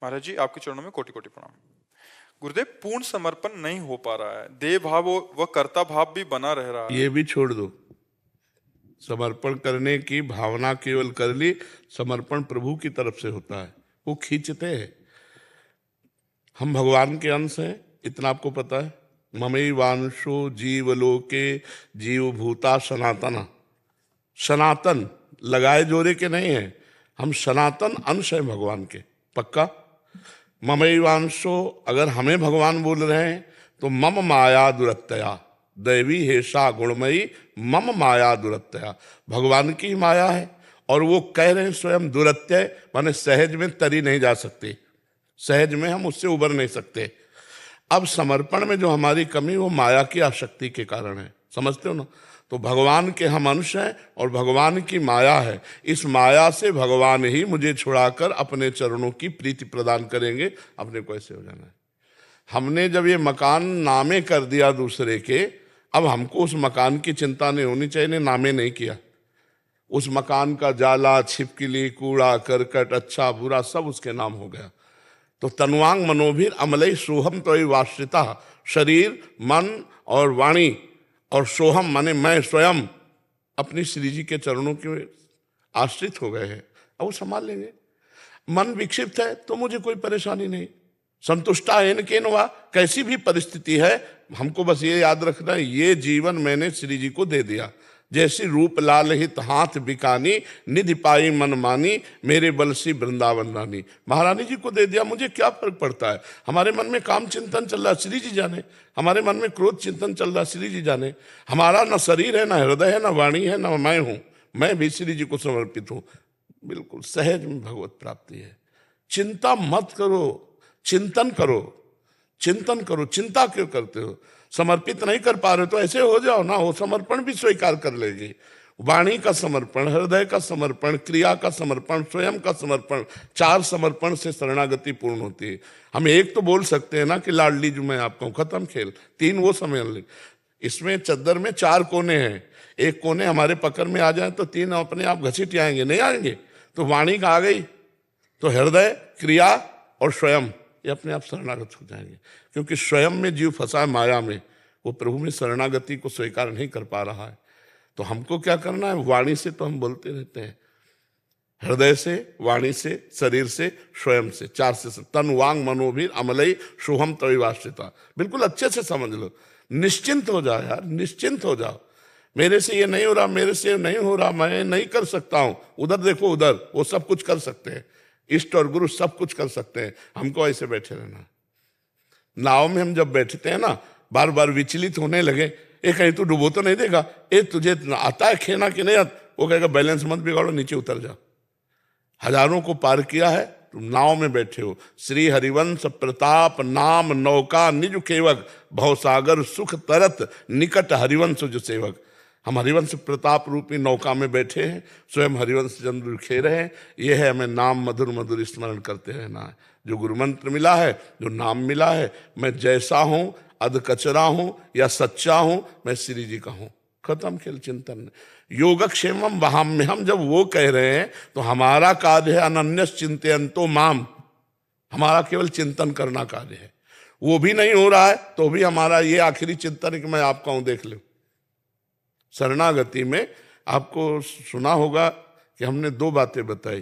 महाराज जी, आपके चरणों में कोटि कोटि प्रणाम। गुरुदेव, पूर्ण समर्पण नहीं हो पा रहा है, देह भाव व कर्ता भाव भी बना रह रहा है। ये भी छोड़ दो। समर्पण करने की भावना केवल कर ली, समर्पण प्रभु की तरफ से होता है, वो खींचते हैं। हम भगवान के अंश हैं, इतना आपको पता है। ममैवांशो जीवलोके जीवभूता सनातन। सनातन लगाए जोरे के नहीं है, हम सनातन अंश हैं भगवान के, पक्का। ममैवांशो, अगर हमें भगवान बोल रहे हैं तो मम माया दुरत्यया दैवी हेषा गुणमयी मम माया दुरत्यया, भगवान की माया है। और वो कह रहे हैं स्वयं दुरत्यय, माने सहज में तरी नहीं जा सकती, सहज में हम उससे उबर नहीं सकते। अब समर्पण में जो हमारी कमी वो माया की आसक्ति के कारण है, समझते हो ना। तो भगवान के हम अंश हैं और भगवान की माया है, इस माया से भगवान ही मुझे छुड़ाकर अपने चरणों की प्रीति प्रदान करेंगे, अपने को ऐसे हो जाना है। हमने जब ये मकान नामे कर दिया दूसरे के, अब हमको उस मकान की चिंता नहीं होनी चाहिए, ने नामे नहीं किया। उस मकान का जाला, छिपकली, कूड़ा करकट, अच्छा बुरा सब उसके नाम हो गया। तो तनुवांग मनोभीर अमलई सोहम तो वाश्रिता, शरीर मन और वाणी और सोहम माने मैं स्वयं अपनी श्री जी के चरणों के आश्रित हो गए हैं, अब वो संभाल लेंगे। मन विक्षिप्त है तो मुझे कोई परेशानी नहीं, संतुष्टा है केन वा, कैसी भी परिस्थिति है हमको बस ये याद रखना है, ये जीवन मैंने श्री जी को दे दिया। जैसी रूप लाल हित हाथ बिकानी निधि पाई मन मानी मेरे बलसी वृंदावन रानी, महारानी जी को दे दिया, मुझे क्या फर्क पड़ता है। हमारे मन में काम चिंतन चल रहा है, श्री जी जाने। हमारे मन में क्रोध चिंतन चल रहा है, श्री जी जाने। हमारा न शरीर है, न हृदय है, न वाणी है, न मैं हूं, मैं भी श्री जी को समर्पित हूं। बिल्कुल सहज में भगवत प्राप्ति है। चिंता मत करो, चिंतन करो, चिंतन करो। चिंता क्यों करते हो? समर्पित नहीं कर पा रहे तो ऐसे हो जाओ ना, हो समर्पण भी स्वीकार कर लेगी। वाणी का समर्पण, हृदय का समर्पण, क्रिया का समर्पण, स्वयं का समर्पण, 4 समर्पण से शरणागति पूर्ण होती है। हम एक तो बोल सकते हैं ना कि लाडली जो मैं आपका हूं, खत्म खेल। 3 वो समझ ले। इसमें चद्दर में 4 कोने हैं, एक कोने हमारे पकड़ में आ जाए तो 3 अपने आप घसीट आएंगे, नहीं आएंगे। तो वाणी का आ गई तो हृदय, क्रिया और स्वयं, ये अपने आप शरणागत हो जाएंगे। क्योंकि स्वयं में जीव फंसा है माया में, वो प्रभु में शरणागति को स्वीकार नहीं कर पा रहा है। तो हमको क्या करना है? वाणी से तो हम बोलते रहते हैं, हृदय से, वाणी से, शरीर से, स्वयं से, 4 से। तन वांग मनोभीर अमलई सोहम तविवाश्रिता, बिल्कुल अच्छे से समझ लो। निश्चिंत हो जाओ यार, निश्चिंत हो जाओ। मेरे से ये नहीं हो रहा, मेरे से नहीं हो रहा, मैं नहीं कर सकता हूं, उधर देखो, उधर वो सब कुछ कर सकते हैं, इष्ट और गुरु सब कुछ कर सकते हैं। हमको ऐसे बैठे रहना। नाव में हम जब बैठते हैं ना, बार बार विचलित होने लगे, ए कहीं तू डूबो तो नहीं देगा, ए तुझे आता है खेना कि नहीं आता, वो कहेगा बैलेंस मत बिगाड़ो, नीचे उतर जा। हजारों को पार किया है, तुम नाव में बैठे हो। श्री हरिवंश प्रताप नाम नौका निज केवक, भवसागर सुख तरत निकट हरिवंश जो सेवक। हम हरिवंश प्रताप रूपी नौका में बैठे हैं, स्वयं हरिवंश चंद्र खेल रहे हैं। यह है हमें नाम मधुर मधुर स्मरण करते रहना है। जो गुरु मंत्र मिला है, जो नाम मिला है, मैं जैसा हूं, अध कचरा हूं या सच्चा हूं, मैं श्री जी का हूं। खत्म खेल चिंतन। योगक्षेमम वहाम्य, हम जब वो कह रहे हैं तो हमारा कार्य है अनन्यस चिंतयन्तो माम, हमारा केवल चिंतन करना कार्य है। वो भी नहीं हो रहा है तो भी हमारा ये आखिरी चिंतन है कि मैं आपका हूं, देख लो। शरणागति में आपको सुना होगा कि हमने 2 बातें बताई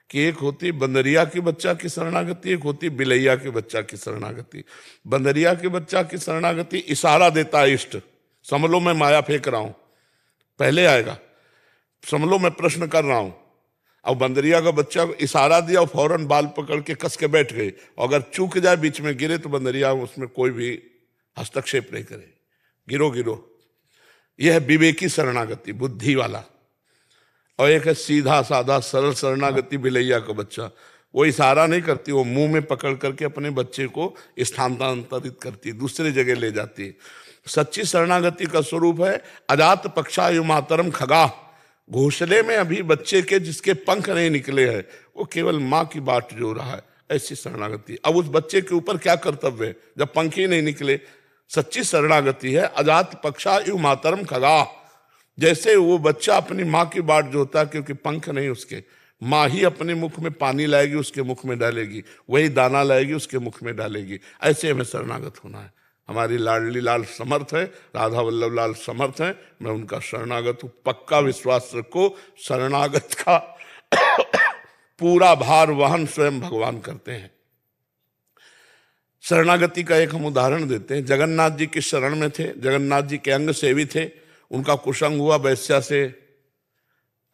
कि एक होती बंदरिया के बच्चा की शरणागति, एक होती बिलैया के बच्चा की शरणागति। बंदरिया के बच्चा की शरणागति इशारा देता है इष्ट, समझ लो मैं माया फेंक रहा हूं, पहले आएगा, समझ लो मैं प्रश्न कर रहा हूं। अब बंदरिया का बच्चा इशारा दिया और फौरन बाल पकड़ के कस के बैठ गए, और अगर चूक जाए बीच में गिरे तो बंदरिया उसमें कोई भी हस्तक्षेप नहीं करे, गिरो गिरो। यह है विवेकी शरणागति, बुद्धि वाला। और एक है सीधा साधा सरल शरणागति, बिलैया का बच्चा। वो इशारा नहीं करती, वो मुंह में पकड़ करके अपने बच्चे को स्थानांतरित करती, दूसरे जगह ले जाती। सच्ची शरणागति का स्वरूप है अजात पक्षायु मातरम खगा, घोंसले में अभी बच्चे के जिसके पंख नहीं निकले हैं, वो केवल माँ की बाट जो रहा है, ऐसी शरणागति। अब उस बच्चे के ऊपर क्या कर्तव्य है जब पंख ही नहीं निकले? सच्ची शरणागति है अजात पक्षायु मातरम खगा, जैसे वो बच्चा अपनी माँ की बाट जोता है क्योंकि पंख नहीं उसके, माँ ही अपने मुख में पानी लाएगी, उसके मुख में डालेगी, वही दाना लाएगी, उसके मुख में डालेगी। ऐसे हमें शरणागत होना है। हमारी लाडली लाल समर्थ है, राधा वल्लभ लाल समर्थ है, मैं उनका शरणागत हूँ। पक्का विश्वास रखो, शरणागत का पूरा भार वहन स्वयं भगवान करते हैं। शरणागति का एक हम उदाहरण देते हैं। जगन्नाथ जी के शरण में थे, जगन्नाथ जी के अंग सेवी थे, उनका कुसंग हुआ वैश्या से,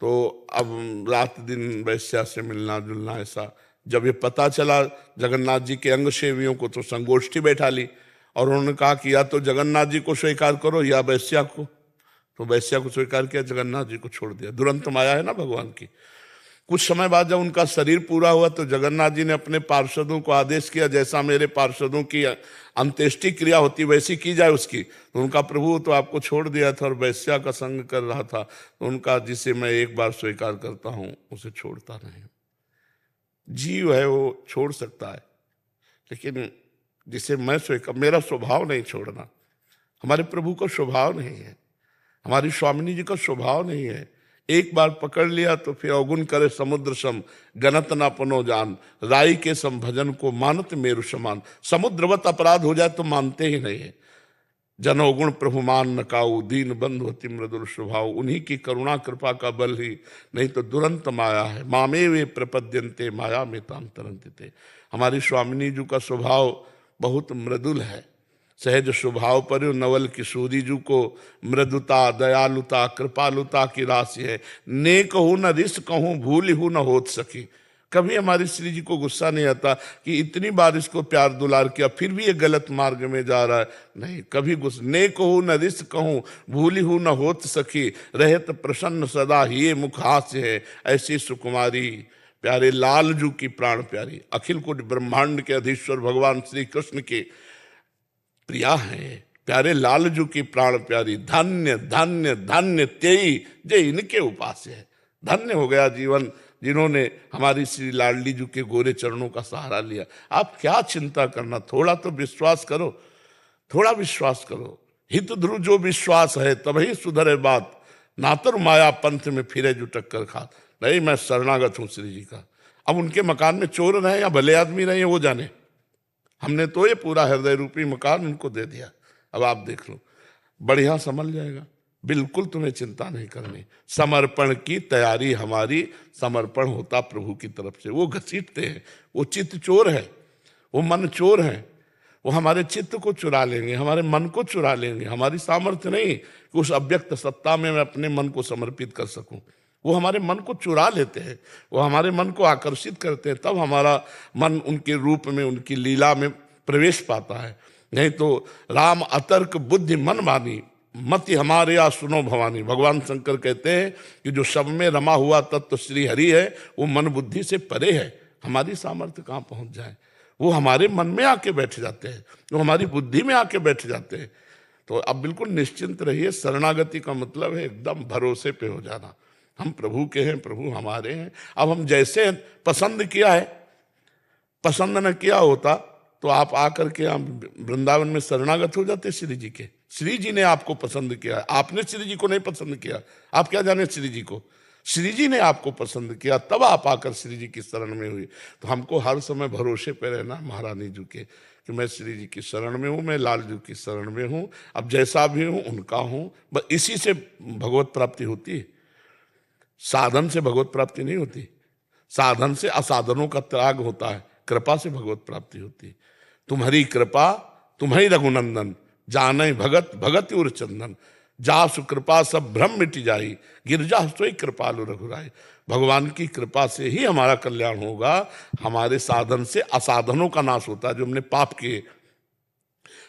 तो अब रात दिन वैश्या से मिलना जुलना ऐसा। जब ये पता चला जगन्नाथ जी के अंग सेवियों को, तो संगोष्ठी बैठा ली और उन्होंने कहा कि या तो जगन्नाथ जी को स्वीकार करो या वैश्या को। तो वैश्या को स्वीकार किया, जगन्नाथ जी को छोड़ दिया। दुरंत माया है ना भगवान की। कुछ समय बाद जब उनका शरीर पूरा हुआ तो जगन्नाथ जी ने अपने पार्षदों को आदेश किया, जैसा मेरे पार्षदों की अंत्येष्टि क्रिया होती वैसी की जाए उसकी। तो उनका प्रभु तो आपको छोड़ दिया था और वैश्या का संग कर रहा था, तो उनका जिसे मैं एक बार स्वीकार करता हूं उसे छोड़ता नहीं। जीव है वो छोड़ सकता है, लेकिन जिसे मैं स्वीकार, मेरा स्वभाव नहीं छोड़ना। हमारे प्रभु का स्वभाव नहीं है, हमारी स्वामिनी जी का स्वभाव नहीं है। एक बार पकड़ लिया तो फिर अवगुण करे समुद्र सम, गणत ना पनो जान, राई के सम भजन को मानत मेरु समान। समुद्रवत अपराध हो जाए तो मानते ही नहीं है। जन अवगुण प्रभु मान न काऊ, दीन बंधु अति मृदुल स्वभाव। उन्हीं की करुणा कृपा का बल ही, नहीं तो दुरंत माया है। मामे वे प्रपद्यंते माया में ताम तरंते। हमारी स्वामिनी जी का स्वभाव बहुत मृदुल है। सहज स्वभाव पर नवल किशोरी जी को मृदुता, दयालुता, कृपालुता की राशि है। ने कहूँ न रिस कहूँ, भूल हूँ न होत सकी। कभी हमारी श्री जी को गुस्सा नहीं आता कि इतनी बार इसको प्यार दुलार किया फिर भी ये गलत मार्ग में जा रहा है, नहीं कभी गुस्सा। ने कहूँ न रिस कहूँ, भूली हूँ न होत सकी, रहत प्रसन्न सदा ये मुख हास्य है। ऐसी सुकुमारी प्यारे लाल जू की प्राण प्यारी, अखिल कोटि ब्रह्मांड के अधीश्वर भगवान श्री कृष्ण के प्रिया है। प्यारे लालजू की प्राण प्यारी, धन्य धन्य धन्य तेई जे इनके उपास्य है। धन्य हो गया जीवन जिन्होंने हमारी श्री लाडली जू के गोरे चरणों का सहारा लिया। आप क्या चिंता करना, थोड़ा तो विश्वास करो, थोड़ा विश्वास करो। हित ध्रुव जो विश्वास है तभी सुधरे बात, नातर माया पंथ में फिरे जो टक्कर खात। नहीं, मैं शरणागत हूँ श्री जी का। अब उनके मकान में चोर रहे या भले आदमी रहे वो जाने, हमने तो ये पूरा हृदय रूपी मकान उनको दे दिया। अब आप देख लो, बढ़िया संभल जाएगा, बिल्कुल तुम्हें चिंता नहीं करनी। समर्पण की तैयारी हमारी, समर्पण होता प्रभु की तरफ से। वो घसीटते हैं, वो चित्त चोर है, वो मन चोर है, वो हमारे चित्त को चुरा लेंगे, हमारे मन को चुरा लेंगे। हमारी सामर्थ्य नहीं कि उस अव्यक्त सत्ता में मैं अपने मन को समर्पित कर सकूं। वो हमारे मन को चुरा लेते हैं, वो हमारे मन को आकर्षित करते हैं, तब हमारा मन उनके रूप में, उनकी लीला में प्रवेश पाता है। नहीं तो राम अतर्क बुद्धि मन मानी, मति हमारे या सुनो भवानी। भगवान शंकर कहते हैं कि जो सब में रमा हुआ तत्व श्री हरि है, वो मन बुद्धि से परे है। हमारी सामर्थ्य कहाँ पहुंच जाए, वो हमारे मन में आके बैठ जाते हैं, वो हमारी बुद्धि में आके बैठ जाते हैं। तो अब बिल्कुल निश्चिंत रहिए। शरणागति का मतलब है एकदम भरोसे पे हो जाना। हम प्रभु के हैं, प्रभु हमारे हैं। अब हम जैसे पसंद किया है, पसंद न किया होता तो आप आकर के आप वृंदावन में शरणागत हो जाते श्री जी के। श्री जी ने आपको पसंद किया है, आपने श्री जी को नहीं पसंद किया। आप क्या जाने श्री जी को, श्री जी ने आपको पसंद किया, तब आप आकर श्री जी की शरण में हुए। तो हमको हर समय भरोसे पे रहना महारानी जी के कि मैं श्री जी की शरण में हूँ, मैं लाल जी की शरण में हूँ। अब जैसा भी हूँ उनका हूँ, बस इसी से भगवत प्राप्ति होती है। साधन से भगवत प्राप्ति नहीं होती, साधन से असाधनों का त्याग होता है, कृपा से भगवत प्राप्ति होती है। तुम्हारी कृपा तुम्हारी रघुनंदन, जाने भगत भगत उर चंदन, जासु कृपा सब भ्रम मिट जाई, गिरजा सोई कृपालु रघुराई। भगवान की कृपा से ही हमारा कल्याण होगा। हमारे साधन से असाधनों का नाश होता है, जो हमने पाप किए।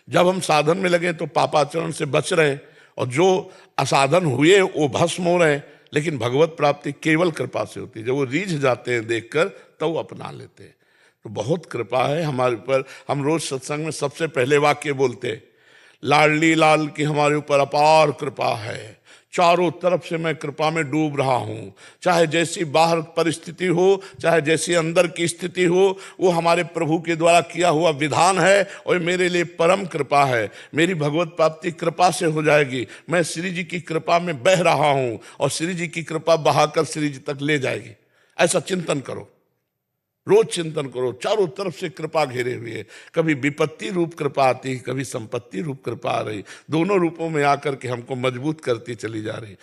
जब हम साधन में लगे तो पापाचरण से बच रहे, और जो असाधन हुए वो भस्म हो रहे। लेकिन भगवत प्राप्ति केवल कृपा से होती है। जब वो रीझ जाते हैं देखकर तब वो अपना लेते हैं। तो बहुत कृपा है हमारे ऊपर। हम रोज सत्संग में सबसे पहले वाक्य बोलते हैं, लाडली लाल की हमारे ऊपर अपार कृपा है, चारों तरफ से मैं कृपा में डूब रहा हूँ। चाहे जैसी बाहर परिस्थिति हो, चाहे जैसी अंदर की स्थिति हो, वो हमारे प्रभु के द्वारा किया हुआ विधान है और मेरे लिए परम कृपा है। मेरी भगवत प्राप्ति कृपा से हो जाएगी। मैं श्री जी की कृपा में बह रहा हूँ और श्री जी की कृपा बहाकर श्री जी तक ले जाएगी। ऐसा चिंतन करो, रोज चिंतन करो। चारों तरफ से कृपा घेरे हुए है, कभी विपत्ति रूप कृपा आती, कभी संपत्ति रूप कृपा आ रही, दोनों रूपों में आकर के हमको मजबूत करती चली जा रही।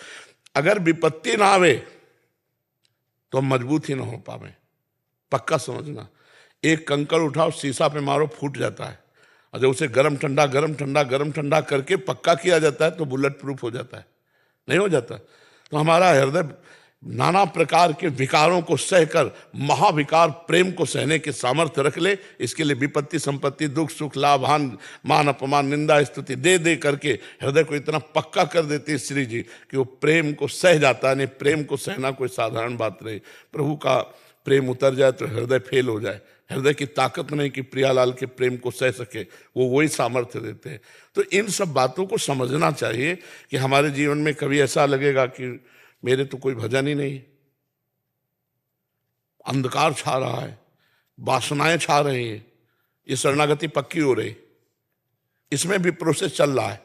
अगर विपत्ति ना आवे तो हम मजबूत ही ना हो पावे। पक्का समझना, एक कंकड़ उठाओ, शीशा पे मारो, फूट जाता है, और जब उसे गरम ठंडा गरम ठंडा गरम ठंडा करके पक्का किया जाता है तो बुलेट प्रूफ हो जाता है, नहीं हो जाता। तो हमारा हृदय नाना प्रकार के विकारों को सहकर महाविकार प्रेम को सहने के सामर्थ्य रख ले। इसके लिए विपत्ति संपत्ति दुख सुख लाभ हान मान अपमान निंदा स्तुति दे दे करके हृदय को इतना पक्का कर देती है श्री जी कि वो प्रेम को सह जाता है। नहीं, प्रेम को सहना कोई साधारण बात नहीं। प्रभु का प्रेम उतर जाए तो हृदय फेल हो जाए। हृदय की ताकत नहीं कि प्रियालाल के प्रेम को सह सके, वो वही सामर्थ्य देते हैं। तो इन सब बातों को समझना चाहिए कि हमारे जीवन में कभी ऐसा लगेगा कि मेरे तो कोई भजन ही नहीं, अंधकार छा रहा है, वासनाएं छा रही हैं, ये शरणागति पक्की हो रही, इसमें भी प्रोसेस चल रहा है।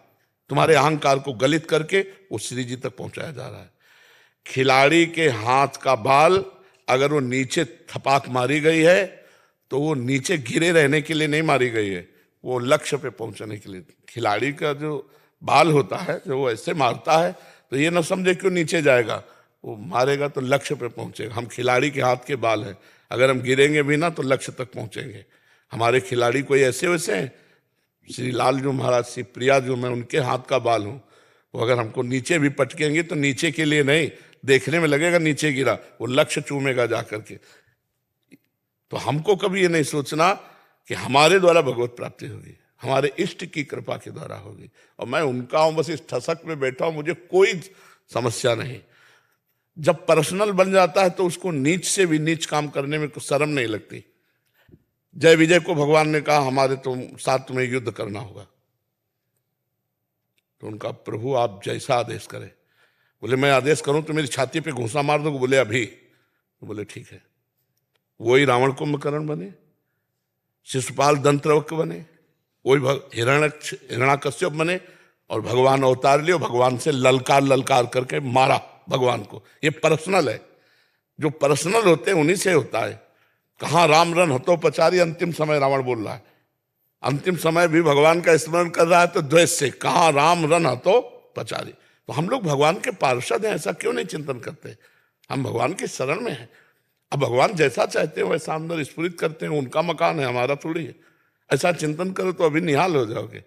तुम्हारे अहंकार को गलित करके वो श्री जी तक पहुंचाया जा रहा है। खिलाड़ी के हाथ का बाल अगर वो नीचे थपाक मारी गई है तो वो नीचे गिरे रहने के लिए नहीं मारी गई है, वो लक्ष्य पे पहुंचने के लिए। खिलाड़ी का जो बाल होता है, जो वो ऐसे मारता है तो ये ना समझे क्यों नीचे जाएगा, वो मारेगा तो लक्ष्य पे पहुंचेगा। हम खिलाड़ी के हाथ के बाल हैं, अगर हम गिरेंगे भी ना तो लक्ष्य तक पहुंचेंगे। हमारे खिलाड़ी कोई ऐसे वैसे हैं, श्री लाल जो महाराज, श्री प्रिया जो, मैं उनके हाथ का बाल हूँ। वो अगर हमको नीचे भी पटकेंगे तो नीचे के लिए नहीं, देखने में लगेगा नीचे गिरा, वो लक्ष्य चूमेगा जा करके। तो हमको कभी ये नहीं सोचना कि हमारे द्वारा भगवत प्राप्ति होगी, हमारे इष्ट की कृपा के द्वारा होगी। और मैं उनका हूं, बस इस ठसक में बैठा हूं, मुझे कोई समस्या नहीं। जब पर्सनल बन जाता है तो उसको नीच से भी नीच काम करने में कुछ शर्म नहीं लगती। जय विजय को भगवान ने कहा हमारे साथ तुम्हें युद्ध करना होगा, तो उनका प्रभु आप जैसा आदेश करें। बोले मैं आदेश करूं तो मेरी छाती पे घूंसा मार दो, बोले अभी, तो बोले ठीक है। वही रावण कुंभकर्ण बने, शिशुपाल दंत्रवक्र बने, वही हिरण्याकश्यप बने, और भगवान अवतार लियो, भगवान से ललकार ललकार करके मारा भगवान को। ये पर्सनल है, जो पर्सनल होते हैं उन्हीं से होता है। कहाँ राम रन हतो पचारी, अंतिम समय रावण बोल रहा है, अंतिम समय भी भगवान का स्मरण कर रहा है तो द्वेष से, कहाँ राम रन हतो पचारी। तो हम लोग भगवान के पार्षद हैं, ऐसा क्यों नहीं चिंतन करते? हम भगवान के शरण में हैं। अब भगवान जैसा चाहते हैं वैसा अंदर स्फुरित करते हैं, उनका मकान है, हमारा थोड़ी है। ऐसा चिंतन करो तो अभी निहाल हो जाओगे।